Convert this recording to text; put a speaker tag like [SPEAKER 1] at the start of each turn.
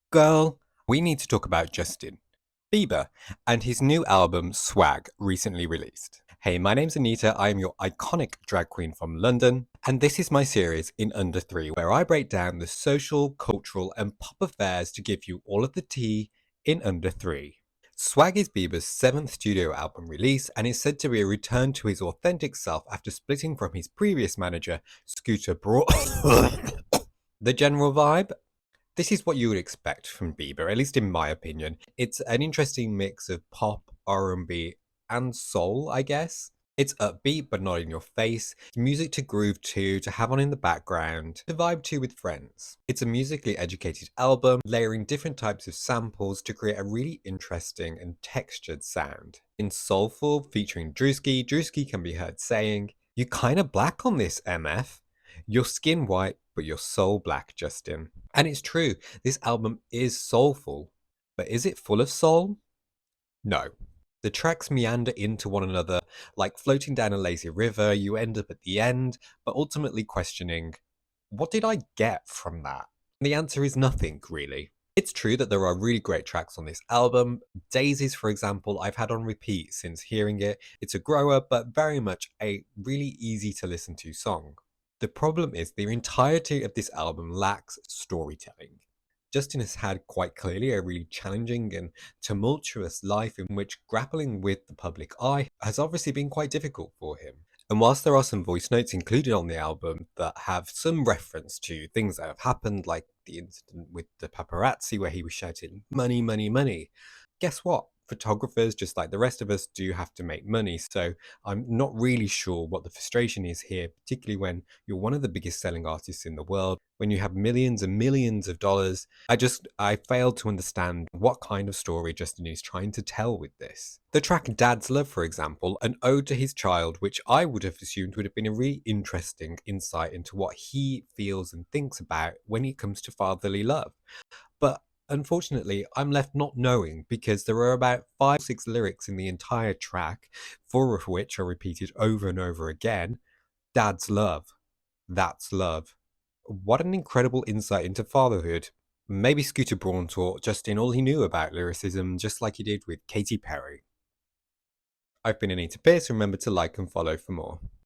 [SPEAKER 1] Girl, we need to talk about Justin Bieber and his new album Swag, recently released. Hey, my name's Anita, I am your iconic drag queen from London, and this is my series In Under 3, where I break down the social, cultural, and pop affairs to give you all of the tea in under 3. Swag is Bieber's 7th studio album release and is said to be a return to his authentic self after splitting from his previous manager, Scooter Braun. The general vibe? This is what you would expect from Bieber, at least in my opinion. It's an interesting mix of pop, R&B, and soul, I guess. It's upbeat but not in your face, music to groove to have on in the background, to vibe to with friends. It's a musically educated album, layering different types of samples to create a really interesting and textured sound. In Soulful, featuring Drewski, Drewski can be heard saying, "You kinda black on this, MF. Your skin white, but your soul black, Justin." And it's true, this album is soulful, but is it full of soul? No. The tracks meander into one another, like floating down a lazy river. You end up at the end, but ultimately questioning, what did I get from that? And the answer is nothing, really. It's true that there are really great tracks on this album. Daisies, for example, I've had on repeat since hearing it. It's a grower, but very much a really easy to listen to song. The problem is the entirety of this album lacks storytelling. Justin has had quite clearly a really challenging and tumultuous life in which grappling with the public eye has obviously been quite difficult for him. And whilst there are some voice notes included on the album that have some reference to things that have happened, like the incident with the paparazzi where he was shouting, "Money, money, money," guess what? Photographers, just like the rest of us, do have to make money. So I'm not really sure what the frustration is here, particularly when you're one of the biggest selling artists in the world, when you have millions and millions of dollars. I failed to understand what kind of story Justin is trying to tell with this. The track Dad's Love, for example, an ode to his child, which I would have assumed would have been a really interesting insight into what he feels and thinks about when it comes to fatherly love. But unfortunately, I'm left not knowing because there are about 5 or 6 lyrics in the entire track, 4 of which are repeated over and over again. Dad's love. That's love. What an incredible insight into fatherhood. Maybe Scooter Braun taught Justin all he knew about lyricism, just like he did with Katy Perry. I've been Anita Pierce. Remember to like and follow for more.